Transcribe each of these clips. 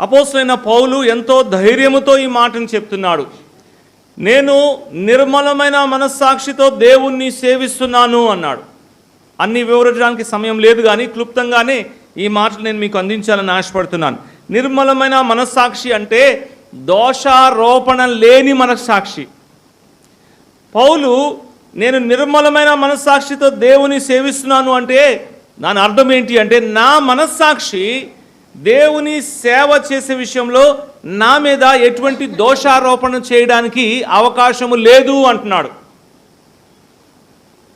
అపోస్తలుడైన పౌలు ఎంతో ధైర్యముతో ఈ మాటను చెప్తున్నాడు. నేను నిర్మలమైన మనస్సాక్షితో దేవుణ్ణి సేవిస్తున్నాను అన్నాడు. అన్ని వివరించడానికి సమయం లేదు, కానీ క్లుప్తంగానే ఈ మాటలు నేను మీకు అందించాలని ఆశపడుతున్నాను. నిర్మలమైన మనస్సాక్షి అంటే దోషారోపణ లేని మనస్సాక్షి. పౌలు నేను నిర్మలమైన మనస్సాక్షితో దేవుని సేవిస్తున్నాను అంటే దాని అర్థం ఏంటి అంటే, నా మనస్సాక్షి దేవుని సేవ చేసే విషయంలో నా మీద ఎటువంటి దోషారోపణ చేయడానికి అవకాశము లేదు అంటున్నాడు.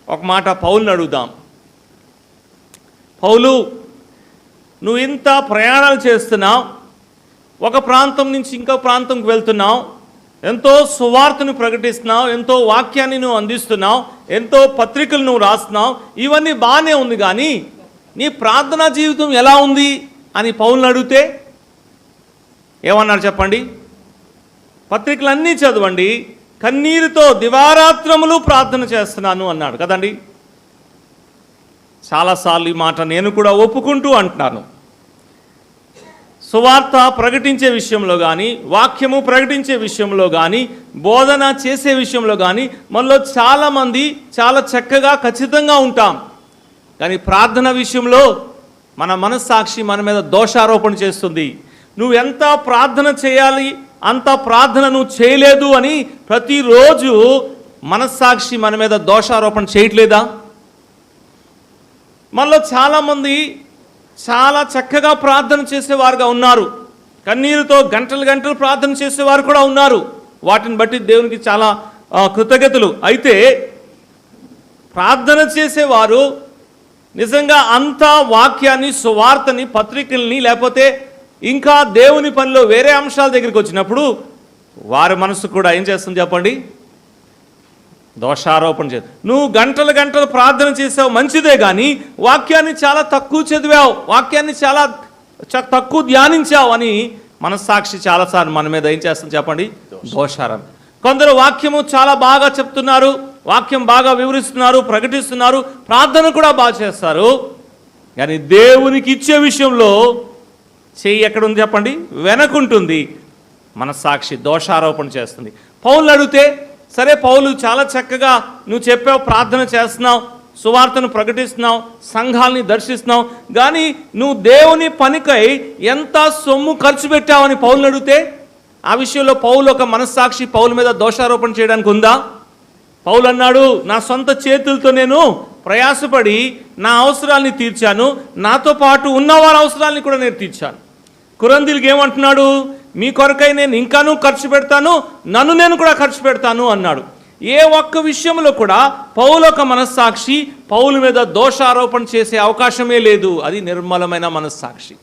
ఒక మాట పౌలుని అడుగుదాం. పౌలు, నువ్వు ఇంత ప్రయాణాలు చేస్తున్నావు, ఒక ప్రాంతం నుంచి ఇంకో ప్రాంతంకి వెళ్తున్నావు, ఎంతో సువార్తను ప్రకటిస్తున్నావు, ఎంతో వాక్యాన్ని నువ్వు అందిస్తున్నావు, ఎంతో పత్రికలు నువ్వు రాస్తున్నావు, ఇవన్నీ బాగానే ఉంది, కానీ నీ ప్రార్థనా జీవితం ఎలా ఉంది అని పౌలుని అడిగితే ఏమన్నారు చెప్పండి? పత్రికలన్నీ చదవండి, కన్నీరుతో దివారాత్రములు ప్రార్థన చేస్తున్నాను అన్నాడు కదండి. చాలాసార్లు ఈ మాట నేను కూడా ఒప్పుకుంటూ అంటున్నాను. సువార్త ప్రకటించే విషయంలో కానీ, వాక్యము ప్రకటించే విషయంలో కానీ, బోధన చేసే విషయంలో కానీ మనలో చాలామంది చాలా చక్కగా ఖచ్చితంగా ఉంటాం, కానీ ప్రార్థన విషయంలో మన మనస్సాక్షి మన మీద దోషారోపణ చేస్తుంది. నువ్వు ఎంత ప్రార్థన చేయాలి అంత ప్రార్థన నువ్వు చేయలేదు అని ప్రతిరోజు మనస్సాక్షి మన మీద దోషారోపణ చేయట్లేదా? మనలో చాలామంది చాలా చక్కగా ప్రార్థన చేసేవారుగా ఉన్నారు, కన్నీరుతో గంటలు గంటలు ప్రార్థన చేసేవారు కూడా ఉన్నారు. వాటిని బట్టి దేవునికి చాలా కృతజ్ఞతలు. అయితే ప్రార్థన చేసేవారు నిజంగా అంతా వాక్యాన్ని, సువార్తని, పత్రికల్ని, లేకపోతే ఇంకా దేవుని పనిలో వేరే అంశాల దగ్గరికి వచ్చినప్పుడు వారి మనసు కూడా ఏం చేస్తుంది చెప్పండి? దోషారోపణ చేస్తుంది. నువ్వు గంటలు గంటలు ప్రార్థన చేసావు మంచిదే, కానీ వాక్యాన్ని చాలా తక్కువ చదివావు, వాక్యాన్ని చాలా తక్కువ ధ్యానించావు అని మనస్సాక్షి చాలాసార్లు మన మీద ఏం చేస్తుంది చెప్పండి? దోషారం. కొందరు వాక్యము చాలా బాగా చెప్తున్నారు, వాక్యం బాగా వివరిస్తున్నారు, ప్రకటిస్తున్నారు, ప్రార్థన కూడా బాగా చేస్తారు, కానీ దేవునికి ఇచ్చే విషయంలో చెయ్యి ఎక్కడుంది చెప్పండి? వెనకుంటుంది. మనస్సాక్షి దోషారోపణ చేస్తుంది. పౌలు అడిగితే, సరే పౌలు చాలా చక్కగా నువ్వు చెప్పావు, ప్రార్థన చేస్తున్నావు, సువార్తను ప్రకటిస్తున్నావు, సంఘాలని దర్శిస్తున్నావు, కానీ నువ్వు దేవుని పనికై ఎంత సొమ్ము ఖర్చు పెట్టావని పౌలుని అడిగితే ఆ విషయంలో పౌలు ఒక మనస్సాక్షి పౌలు మీద దోషారోపణ చేయడానికి ఉందా? పౌలు అన్నాడు, నా సొంత చేతులతో నేను ప్రయాసపడి నా అవసరాల్ని తీర్చాను, నాతో పాటు ఉన్నవారి అవసరాల్ని కూడా నేను తీర్చాను. కొరింథీయులకు ఏమంటున్నాడు? మీ కొరకై నేను ఇంకానూ ఖర్చు పెడతాను, నన్ను నేను కూడా ఖర్చు పెడతాను అన్నాడు. ఏ ఒక్క విషయంలో కూడా పౌలు ఒక మనస్సాక్షి పౌలు మీద దోషారోపణ చేసే అవకాశమే లేదు. అది నిర్మలమైన మనస్సాక్షి.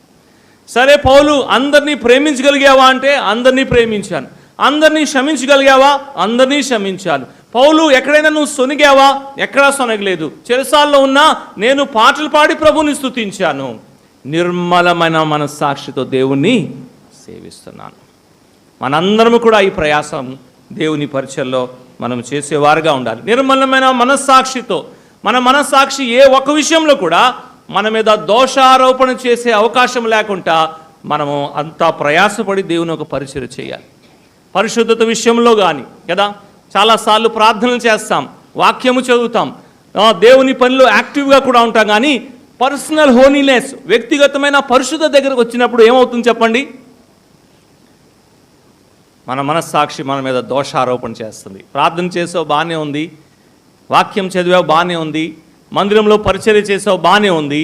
సరే పౌలు అందరినీ ప్రేమించగలిగావా అంటే అందరినీ ప్రేమించాను. అందరినీ క్షమించగలిగావా? అందరినీ క్షమించాను. పౌలు ఎక్కడైనా నువ్వు సొనిగావా? ఎక్కడా సొనగలేదు. చెరసాల్లో ఉన్నా నేను పాటలు పాడి ప్రభుని స్తుతించాను. నిర్మలమైన మనస్సాక్షితో దేవుణ్ణి సేవిస్తున్నాను. మనందరము కూడా ఈ ప్రయాసం దేవుని పరిచయంలో మనం చేసేవారుగా ఉండాలి. నిర్మలమైన మనస్సాక్షితో, మన మనస్సాక్షి ఏ ఒక్క విషయంలో కూడా మన మీద దోషారోపణ చేసే అవకాశం లేకుండా మనము అంతా ప్రయాసపడి దేవుని ఒక పరిచయం చేయాలి. పరిశుద్ధత విషయంలో కానీ కదా, చాలాసార్లు ప్రార్థనలు చేస్తాం, వాక్యము చదువుతాం, దేవుని పనిలో యాక్టివ్గా కూడా ఉంటాం, కానీ పర్సనల్ హోలీనెస్, వ్యక్తిగతమైన పరిశుద్ధత దగ్గరకు వచ్చినప్పుడు ఏమవుతుంది చెప్పండి? మన మనస్సాక్షి మన మీద దోషారోపణ చేస్తుంది. ప్రార్థన చేసావు బాగానే ఉంది, వాక్యం చదివావు బాగానే ఉంది, మందిరంలో పరిచర్య చేసావు బాగానే ఉంది,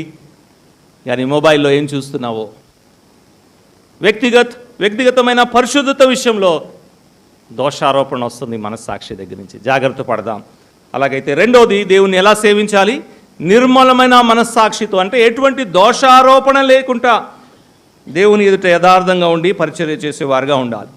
కానీ మొబైల్లో ఏం చూస్తున్నావో, వ్యక్తిగతమైన పరిశుద్ధత విషయంలో దోషారోపణ వస్తుంది మనస్సాక్షి దగ్గర నుంచి. జాగ్రత్త పడదాం. అలాగైతే రెండోది, దేవుణ్ణి ఎలా సేవించాలి? నిర్మలమైన మనస్సాక్షితో, అంటే ఎటువంటి దోషారోపణ లేకుండా దేవుని ఎదుట యథార్థంగా ఉండి పరిచర్య చేసేవారుగా ఉండాలి.